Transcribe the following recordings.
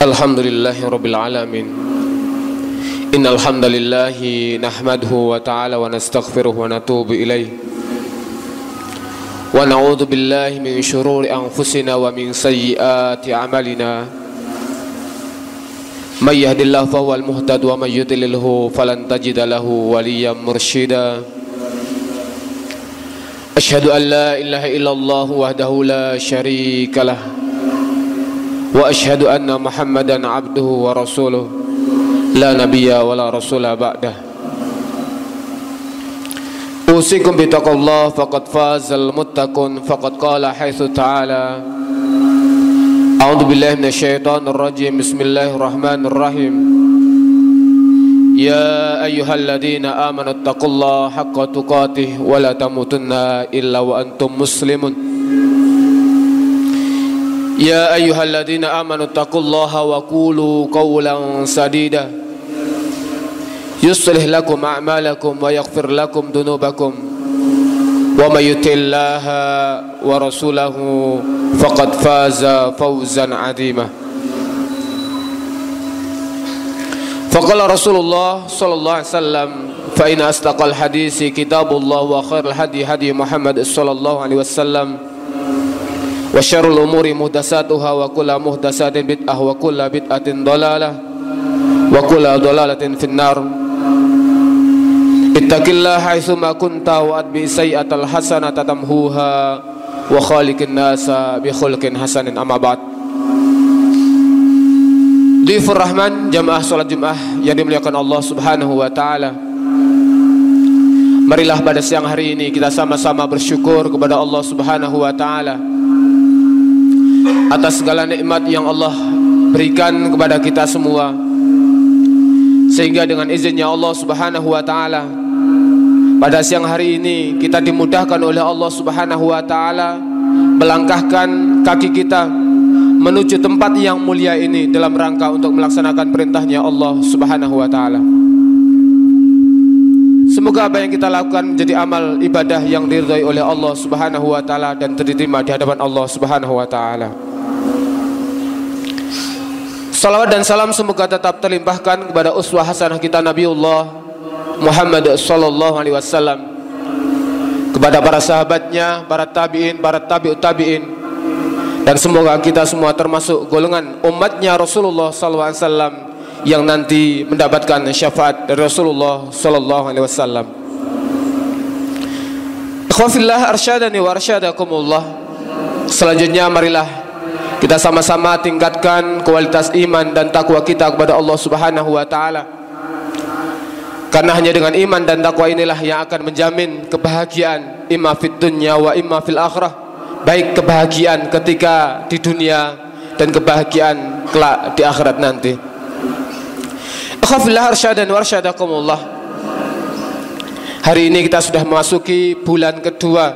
Alhamdulillahirabbil alamin. Innal hamdalillahi nahmaduhu wa ta'ala wa nastaghfiruhu wa natubu ilaih. Wa na'udzu billahi min syururi anfusina wa min sayyiati a'malina. May yahdihillahu fahuwal muhtad wa may yudlilhu falan tajida lahu waliyyan mursyida. Asyhadu an la ilaha illallah wahdahu la syarika lah. Wa asyhadu anna Muhammadan abduhu wa rasuluh la nabiyya wa la rasula ba'dah. Usikum bi taqwallah faqad fazal muttaqun faqad qala haitsu ta'ala A'udzu billahi minasyaitonir rajim. Bismillahirrahmanirrahim. Ya ayyuhalladzina amanu taqullaha haqqa tuqatih wa la tamutunna illa wa antum muslimun. Ya ayyuhalladzina amanu taqullaha wa qulu qawlan sadida yuslih lakum a'malakum wa yaghfir lakum dunubakum wa may yuti'illaha wa rasulahu faqad faza fawzan 'azima. Faqala Rasulullah sallallahu alaihi wasallam fa inna asdaqal hadisi kitabullah wa khairal hadi hadi Muhammad sallallahu alaihi wasallam wa syarrul umuri muhdatsatuha wa kullu muhdatsatin bid'ah wa kullu bid'atin dhalalah wa kullu dhalalatin finnar. Ittaqillaha haitsu ma kunta wa atbi sayyi'atal hasanata tamhuha wa khaliqin nasa bi khuluqin hasanin. Amma ba'd. Dhifur Rahman, jamaah salat Jumat yang dimuliakan Allah Subhanahu wa taala. Marilah pada siang hari ini kita sama-sama bersyukur kepada Allah Subhanahu wa taala atas segala nikmat yang Allah berikan kepada kita semua, sehingga dengan izinnya Allah Subhanahu wa taala pada siang hari ini kita dimudahkan oleh Allah Subhanahu wa taala melangkahkan kaki kita menuju tempat yang mulia ini dalam rangka untuk melaksanakan perintahnya Allah Subhanahu wa taala. Semoga apa yang kita lakukan menjadi amal ibadah yang diridhai oleh Allah Subhanahu wa taala dan diterima di hadapan Allah Subhanahu wa taala. Salawat dan salam semoga tetap terlimpahkan kepada uswah hasanah kita Nabiullah Muhammad sallallahu alaihi wasallam, kepada para sahabatnya, para tabi'in, para tabi'ut tabi'in, dan semoga kita semua termasuk golongan umatnya Rasulullah sallallahu alaihi wasallam yang nanti mendapatkan syafaat dari Rasulullah sallallahu alaihi wasallam. Ikhwafillah arsyadani wa arsyadakumullah. Selanjutnya marilah kita sama-sama tingkatkan kualitas iman dan takwa kita kepada Allah Subhanahu wa taala. Karena hanya dengan iman dan takwa inilah yang akan menjamin kebahagiaan imma fid dunya wa imma fil akhirah. Baik kebahagiaan ketika di dunia dan kebahagiaan kelak di akhirat nanti. Akhafillah arsyadani wa arsyadakumullah. Hari ini kita sudah memasuki bulan kedua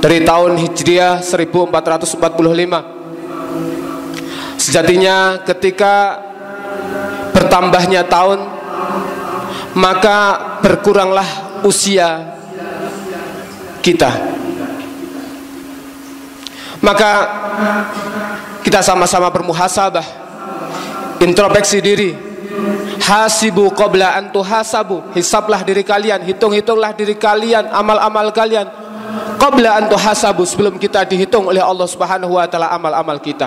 dari tahun Hijriah 1445. Sejatinya ketika bertambahnya tahun, maka berkuranglah usia kita. Maka kita sama-sama bermuhasabah, introspeksi diri. Hasibu qabla an tuhasabu. Hisablah diri kalian, hitung-hitunglah diri kalian, amal-amal kalian qabla an tuhasabu, sebelum kita dihitung oleh Allah Subhanahu wa taala amal-amal kita.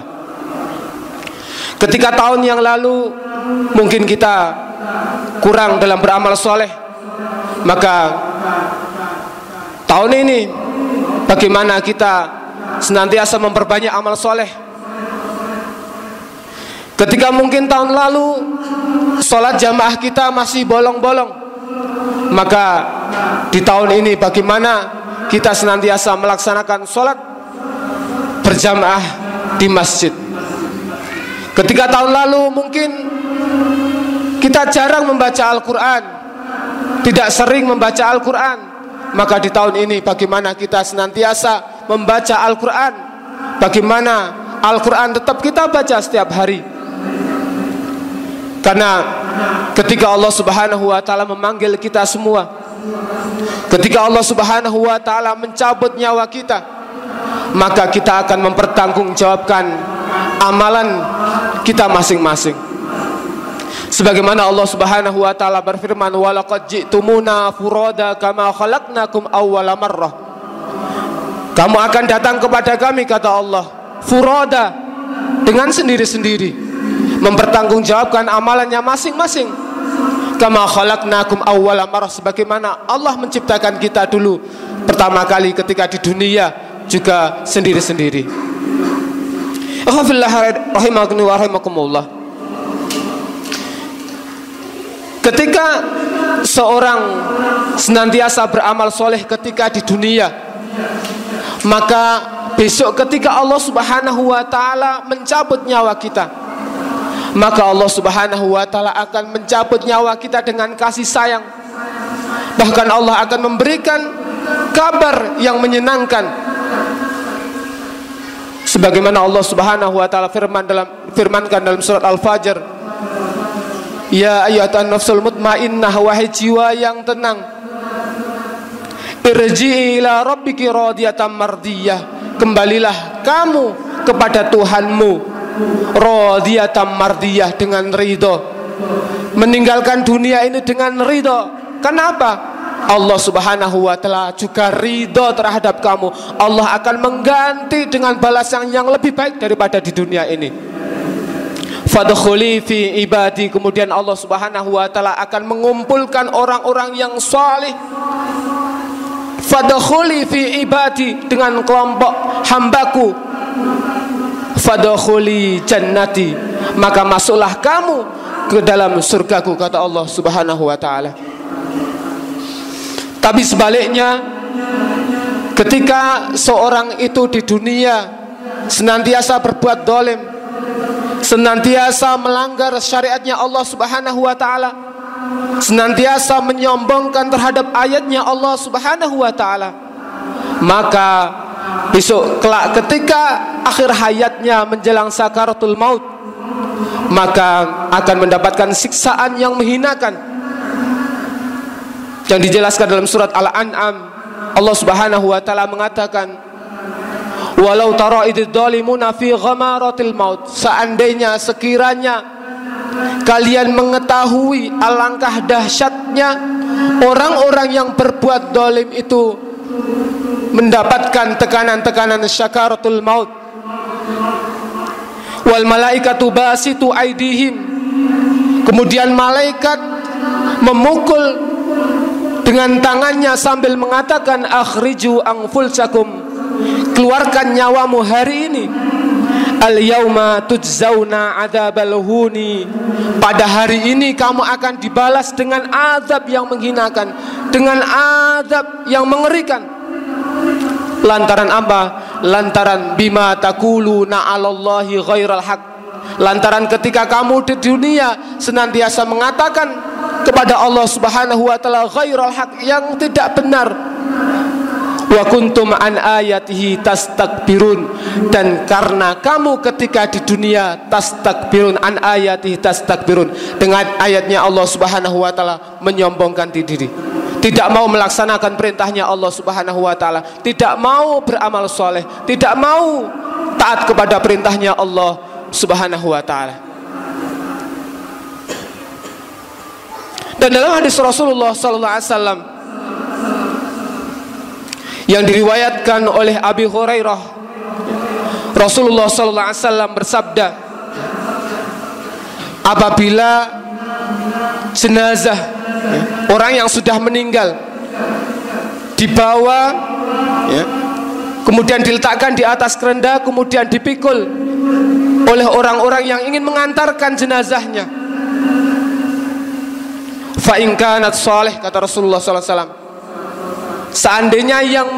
Ketika tahun yang lalu mungkin kita kurang dalam beramal soleh, maka tahun ini bagaimana kita senantiasa memperbanyak amal soleh. Ketika mungkin tahun lalu sholat jamaah kita masih bolong-bolong, maka di tahun ini bagaimana kita senantiasa melaksanakan sholat berjamaah di masjid. Ketika tahun lalu mungkin kita jarang membaca Al-Quran, tidak sering membaca Al-Quran, maka di tahun ini bagaimana kita senantiasa membaca Al-Quran, bagaimana Al-Quran tetap kita baca setiap hari. Karena ketika Allah Subhanahu wa taala memanggil kita semua, ketika Allah Subhanahu wa taala mencabut nyawa kita, maka kita akan mempertanggungjawabkan amalan kita masing-masing. Sebagaimana Allah Subhanahu wa taala berfirman, "Wa laqad ji'tumuna furada kama khalaqnakum awwala marrah." Kamu akan datang kepada kami, kata Allah, furada, dengan sendiri-sendiri, mempertanggungjawabkan amalannya masing-masing. Kama khalaqnakum awwala marrah, sebagaimana Allah menciptakan kita dulu pertama kali ketika di dunia juga sendiri-sendiri. Rahimahuni wa rahimakumullah. Ketika seorang senantiasa beramal soleh ketika di dunia, maka besok ketika Allah Subhanahu wa ta'ala mencabut nyawa kita, maka Allah Subhanahu wa ta'ala akan mencabut nyawa kita dengan kasih sayang. Bahkan Allah akan memberikan kabar yang menyenangkan, sebagaimana Allah Subhanahu wa ta'ala firmankan dalam surat Al-Fajr, "Ya ayyatuhan nafsul mutmainnah, wahai jiwa yang tenang, irji'i ila rabbiki radiyatan mardiyah, kembalilah kamu kepada Tuhanmu radiyatan mardiyah, dengan ridho, meninggalkan dunia ini dengan ridho." Kenapa? Allah Subhanahu wa ta'ala juga ridho terhadap kamu. Allah akan mengganti dengan balasan yang lebih baik daripada di dunia ini. Fadkhuli fi ibadi, kemudian Allah Subhanahu wa ta'ala akan mengumpulkan orang-orang yang saleh. Fadkhuli fi ibadi, dengan kelompok hambaku. Fadkhuli jannati, maka masuklah kamu ke dalam surgaku, kata Allah Subhanahu wa ta'ala. Tapi sebaliknya, ketika seorang itu di dunia senantiasa berbuat dolim, senantiasa melanggar syariatnya Allah Subhanahu wa ta'ala, senantiasa menyombongkan terhadap ayatnya Allah Subhanahu wa ta'ala, maka besok kelak ketika akhir hayatnya menjelang sakaratul maut, maka akan mendapatkan siksaan yang menghinakan, yang dijelaskan dalam surat Al-An'am. Allah Subhanahu wa ta'ala mengatakan, "Walau tara idz zalimuna fi ghamaratil maut," seandainya, sekiranya kalian mengetahui alangkah dahsyatnya orang-orang yang berbuat zalim itu mendapatkan tekanan-tekanan syakaratul maut. Wal malaikatu basitu aidihim, kemudian malaikat memukul dengan tangannya sambil mengatakan, "Akhriju anfusakum," keluarkan nyawamu hari ini. "Al yauma tujzauna adzabal huni," pada hari ini kamu akan dibalas dengan azab yang menghinakan, dengan azab yang mengerikan. Lantaran apa? Lantaran bima taquluna 'alallahi ghairal haq, lantaran ketika kamu di dunia senantiasa mengatakan kepada Allah Subhanahu wa ta'ala ghairal haq, yang tidak benar. Wa kuntum an ayatihi tastakbirun, dan karena kamu ketika di dunia tastakbirun an ayatihi tastakbirun, dengan ayatnya Allah Subhanahu wa ta'ala menyombongkan diri, tidak mau melaksanakan perintahnya Allah Subhanahu wa ta'ala, tidak mau beramal soleh, tidak mau taat kepada perintahnya Allah Subhanahu wa ta'ala. Dan dalam hadis Rasulullah sallallahu alaihi wasallam yang diriwayatkan oleh Abi Hurairah, Rasulullah sallallahu alaihi wasallam bersabda, apabila jenazah orang yang sudah meninggal dibawa, kemudian diletakkan di atas kerenda, kemudian dipikul oleh orang-orang yang ingin mengantarkan jenazahnya, fa in kanat salih, kata Rasulullah sallallahu alaihi wasallam, seandainya yang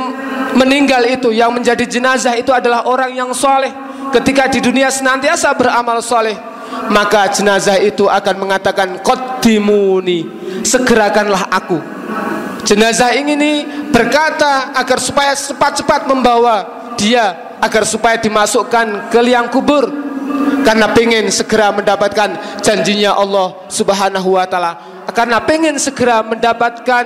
meninggal itu, yang menjadi jenazah itu adalah orang yang saleh, ketika di dunia senantiasa beramal saleh, maka jenazah itu akan mengatakan, qaddimuni, segerakanlah aku. Jenazah ini berkata agar supaya cepat-cepat membawa dia, agar supaya dimasukkan ke liang kubur, karena pengen segera mendapatkan janjinya Allah Subhanahu wa ta'ala, karena pengen segera mendapatkan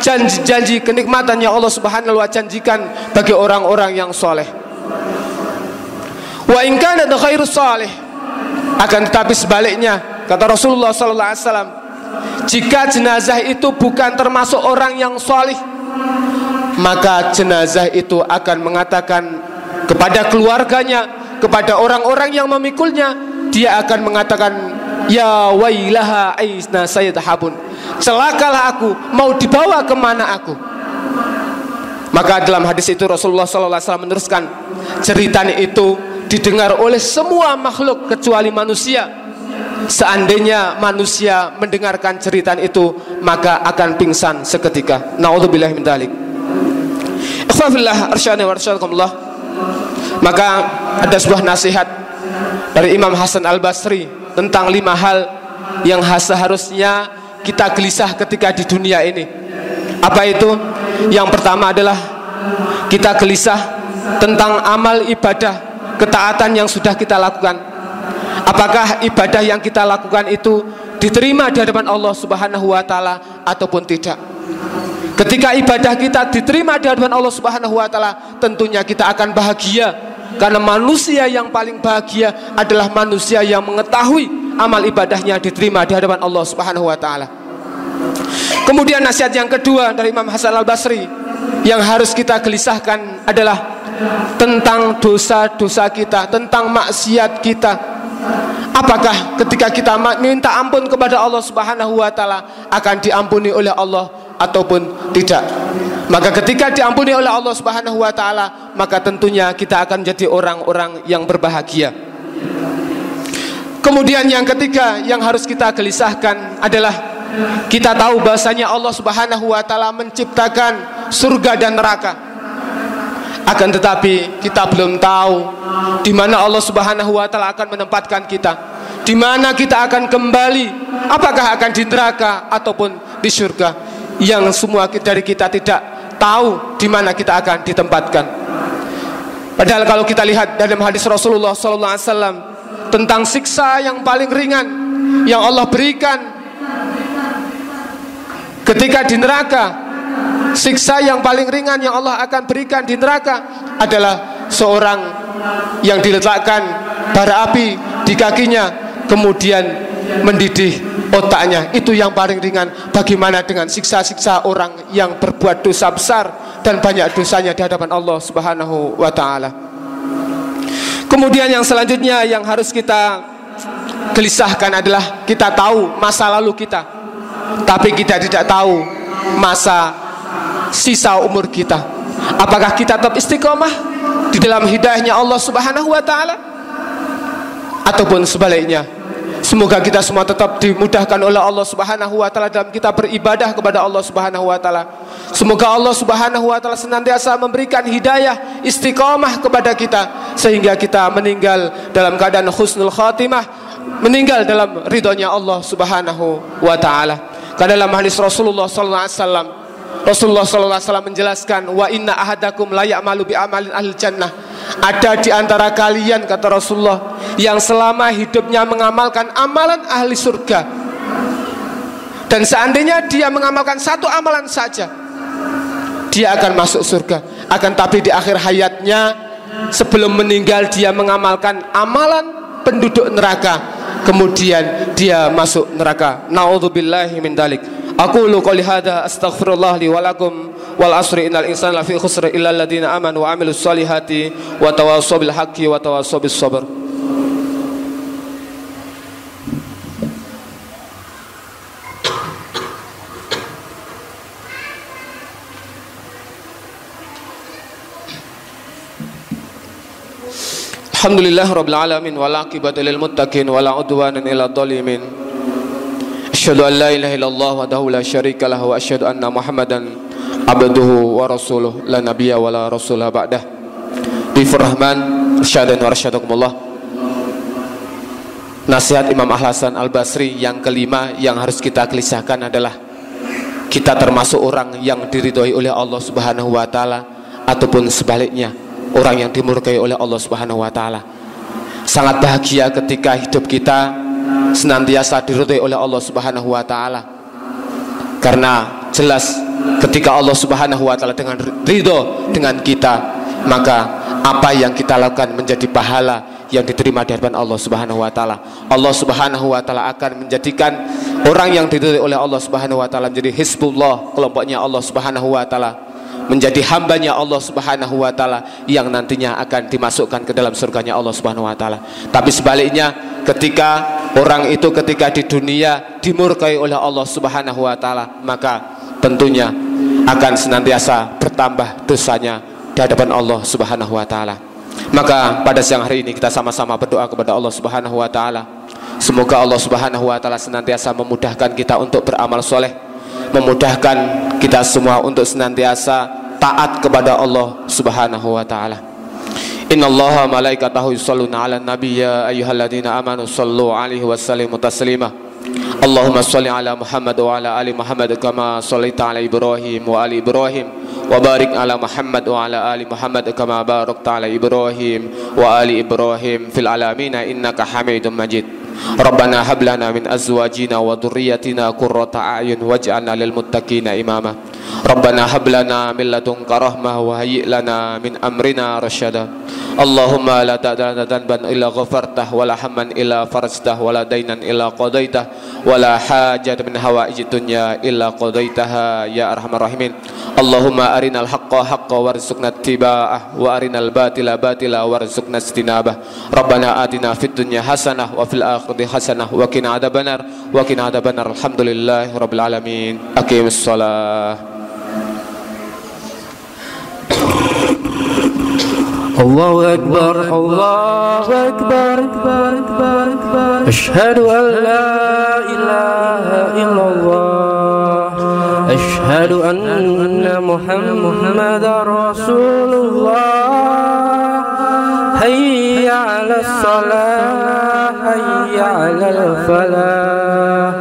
janji-janji kenikmatan yang Allah Subhanahu wa ta'ala janjikan bagi orang-orang yang soleh. Wa in kana ghairu salih, akan tetapi sebaliknya, kata Rasulullah sallallahu alaihi wasallam, jika jenazah itu bukan termasuk orang yang salih, maka jenazah itu akan mengatakan kepada keluarganya, kepada orang-orang yang memikulnya, dia akan mengatakan, ya wailaha aisna sayadhabun, celakalah aku, mau dibawa kemana aku. Maka dalam hadis itu Rasulullah SAW meneruskan, cerita itu didengar oleh semua makhluk kecuali manusia. Seandainya manusia mendengarkan cerita itu, maka akan pingsan seketika. Na'udzubillahi min dzalik. Ikhwafillah arsyadani wa arsyadukumullah. Maka ada sebuah nasihat dari Imam Hasan Al-Basri tentang 5 hal yang seharusnya kita gelisah ketika di dunia ini. Apa itu? Yang pertama adalah kita gelisah tentang amal ibadah, ketaatan yang sudah kita lakukan. Apakah ibadah yang kita lakukan itu diterima di hadapan Allah Subhanahu wa taala ataupun tidak? Ketika ibadah kita diterima di hadapan Allah Subhanahu wa taala, tentunya kita akan bahagia, karena manusia yang paling bahagia adalah manusia yang mengetahui amal ibadahnya diterima di hadapan Allah Subhanahu wa taala. Kemudian nasihat yang kedua dari Imam Hasan Al-Basri yang harus kita gelisahkan adalah tentang dosa-dosa kita, tentang maksiat kita. Apakah ketika kita minta ampun kepada Allah Subhanahu wa taala akan diampuni oleh Allah ataupun tidak? Maka ketika diampuni oleh Allah Subhanahu wa taala, maka tentunya kita akan menjadi orang-orang yang berbahagia. Kemudian yang ketiga yang harus kita gelisahkan adalah kita tahu bahasanya Allah Subhanahu wa taala menciptakan surga dan neraka. Akan tetapi kita belum tahu di mana Allah Subhanahu wa taala akan menempatkan kita, di mana kita akan kembali, apakah akan di neraka ataupun di surga, yang semua dari kita tidak tahu di mana kita akan ditempatkan. Padahal kalau kita lihat dalam hadis Rasulullah sallallahu alaihi wasallam tentang siksa yang paling ringan yang Allah berikan ketika di neraka, siksa yang paling ringan yang Allah akan berikan di neraka adalah seorang yang diletakkan bara api di kakinya, kemudian mendidih otaknya. Itu yang paling ringan. Bagaimana dengan siksa-siksa orang yang berbuat dosa besar dan banyak dosanya di hadapan Allah Subhanahu wa taala. Kemudian yang selanjutnya yang harus kita gelisahkan adalah kita tahu masa lalu kita, tapi kita tidak tahu masa sisa umur kita. Apakah kita tetap istiqomah di dalam hidayahnya Allah Subhanahu wa taala ataupun sebaliknya? Semoga kita semua tetap dimudahkan oleh Allah Subhanahu wa taala dalam kita beribadah kepada Allah Subhanahu wa taala. Semoga Allah Subhanahu wa taala senantiasa memberikan hidayah istiqomah kepada kita sehingga kita meninggal dalam keadaan husnul khatimah, meninggal dalam ridhonya Allah Subhanahu wa taala. Karena dalam hadis Rasulullah sallallahu alaihi wasallam, Rasulullah sallallahu alaihi wasallam menjelaskan, wa inna ahadakum la ya'malu bi amalin ahli jannah. Ada di antara kalian, kata Rasulullah, yang selama hidupnya mengamalkan amalan ahli surga, dan seandainya dia mengamalkan satu amalan saja, dia akan masuk surga. Akan tapi di akhir hayatnya, sebelum meninggal, dia mengamalkan amalan penduduk neraka, kemudian dia masuk neraka. Na'udzubillahi min dzalik. Aqulu qouli hadza astaghfirullah li wa lakum wal asri innal insana lafi khusr illa alladziina amanu wa 'amilus solihati wa tawassaw bil haqqi wa tawassaw bis sabr. Alhamdulillah rabbil alamin wal aqibatu lil muttaqin wala udwana illa dhalimin. Asyhadu an la ilaha illallah wahdahu la syarika lahu wa asyhadu anna Muhammadan abduhu wa rasuluh la nabiyya wa la rasulah ba'dah. Bifur Rahman asyhadu wa arsyadukumullah. Nasihat Imam Hasan Al-Basri yang kelima yang harus kita gelisahkan adalah kita termasuk orang yang diridhoi oleh Allah Subhanahu wa taala ataupun sebaliknya, orang yang dimurkai oleh Allah Subhanahu wa taala. Sangat bahagia ketika hidup kita senantiasa diridhoi oleh Allah Subhanahu wa taala. Karena jelas ketika Allah Subhanahu wa taala dengan ridho dengan kita, maka apa yang kita lakukan menjadi pahala yang diterima di hadapan Allah Subhanahu wa taala. Allah Subhanahu wa taala akan menjadikan orang yang dituju oleh Allah Subhanahu wa taala menjadi hizbullah, kelompoknya Allah Subhanahu wa taala, menjadi hambanya Allah Subhanahu wa taala yang nantinya akan dimasukkan ke dalam surganya Allah Subhanahu wa taala. Tapi sebaliknya, ketika orang itu ketika di dunia dimurkai oleh Allah Subhanahu wa taala, maka tentunya akan senantiasa bertambah dosanya di hadapan Allah Subhanahu wa taala. Maka pada siang hari ini kita sama-sama berdoa kepada Allah Subhanahu wa taala. Semoga Allah Subhanahu wa taala senantiasa memudahkan kita untuk beramal soleh, memudahkan kita semua untuk senantiasa taat kepada Allah Subhanahu wa taala. Innallaha malaikatahu yusholluna 'alan nabiy ya ayyuhalladzina amanu shallu 'alaihi wa sallimu taslima. Allahumma sholli ala Muhammad wa ala ali Muhammad kama shallaita ala Ibrahim wa ali Ibrahim wa barik ala Muhammad wa ala ali Muhammad kama barakta ala Ibrahim wa ali Ibrahim fil alamin innaka Hamidum Majid. Rabbana hab lana min azwajina wa dhurriyyatina qurrata a'yun waj'alna lil muttaqina imama. Rabbana hab lana min ladunka rahmah wa hayyi' lana min amrina rasyada. Allahumma la ta'dana dhanban illa ghafartah wa la hamman illa farajtah wa la dainan illa qadaitah wa la hajat min hawaijid dunya illa qadaitaha ya arhamar rahimin. Allahumma arinal haqqa haqqa warzuqna ittiba'ah wa arinal batila batila warzuqna ijtinabah. Rabbana atina fid dunya hasanah wa fil akhirati hasanah wa qina adzabannar wa qina adzabannar. Alhamdulillahi rabbil alamin. Aqimus shalah. Allahu Akbar, Allahu Akbar, Ashhadu an la ilaha illallah, Ashhadu anna Muhammadar Rasulullah. Hayya 'alas salah, hayya 'alal falah.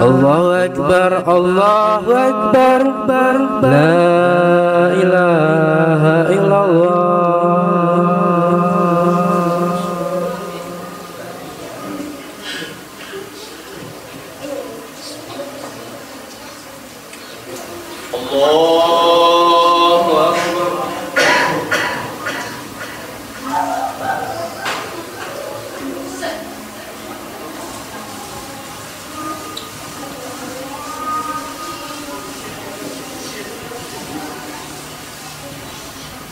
Allahu Akbar, Allahu Akbar, la ilaha illallah. Allahu Akbar.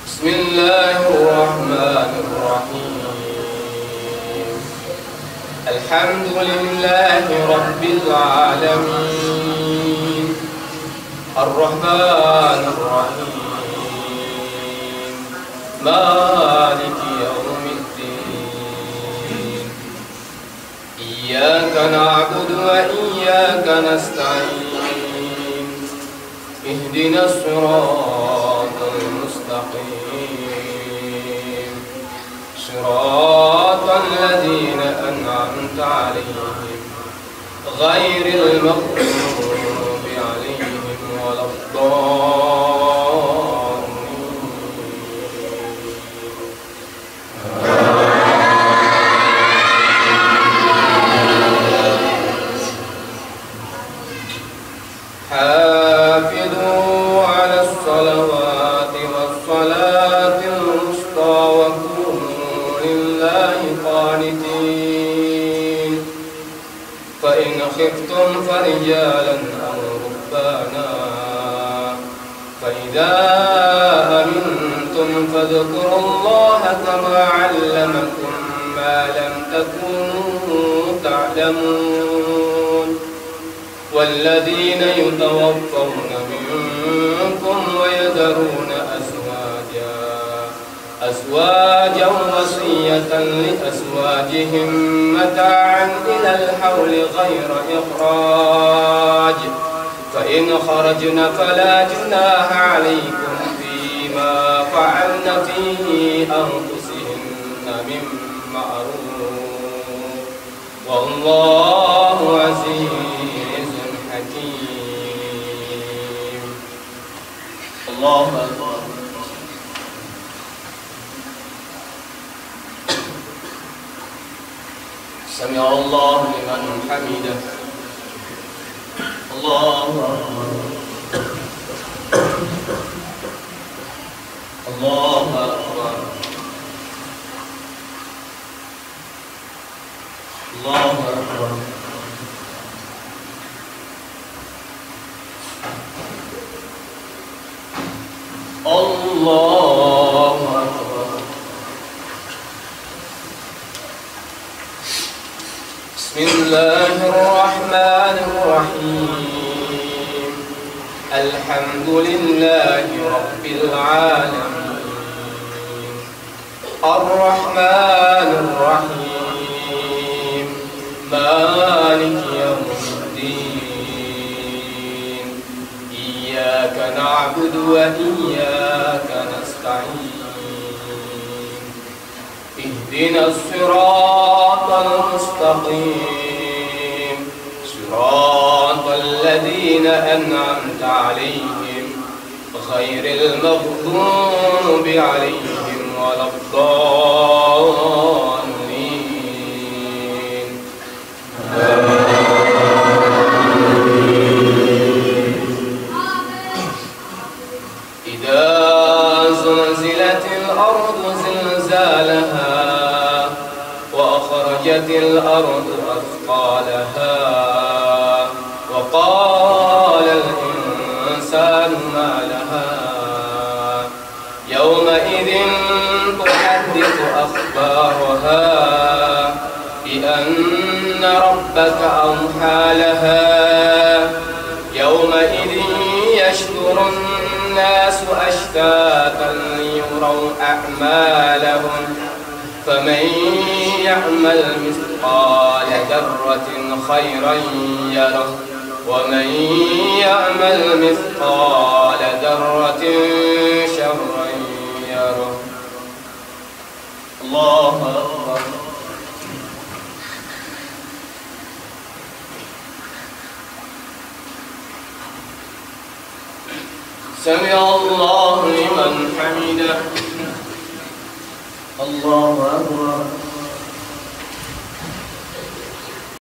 Bismillahirrahmanirrahim. Alhamdulillahi rabbil alamin. Ar-Rahmanir Rahim. Maliki yaumiddin. Iyyaka na'budu wa iyyaka nasta'in. Ihdinas siratal mustaqim. Siratal ladzina an'amta 'alaihim ghairil maghdubi 'alaihim حافظوا على الصلوات والصلاة الوسطى وقوموا لله قانتين فإن خفتم فرجالا أو ركبانا فإذا أمنتم فاذكروا الله كما علمكم ما لم تكونوا تعلمون والذين يتوفون منكم ويذرون أزواجا وصية لأزواجهم متاعا إلى الحول غير إخراج فإن خرجن فلا جناح عليكم فيما فعلن في أنفسهن من معروف والله عزيز حكيم. الله أكبر. سمع الله لمن حمده. الله أكبر. الله أكبر. الله أكبر. الله أكبر. بسم الله الرحمن الرحيم. الحمد لله رب العالمين. الرحمن الرحيم. مالك يوم الدين. إياك نعبد وإياك نستعين. اهدنا الصراط المستقيم. صراط الذين أنعمت عليهم غير المغضوب عليهم ولا الضالين. إذا زلزلت الأرض زلزالها وأخرجت الأرض أثقالها وقال الإنسان ما لها يومئذ تحدث أخبارها بأن ربك أوحى لها يومئذ يشكر الناس أشتاتا ليروا أعمالهم فمن يعمل مثقال ذرة خيرا يره ومن يعمل مثقال ذرة شرا يره. الله أكبر. سمع الله لمن حمده. الله أكبر.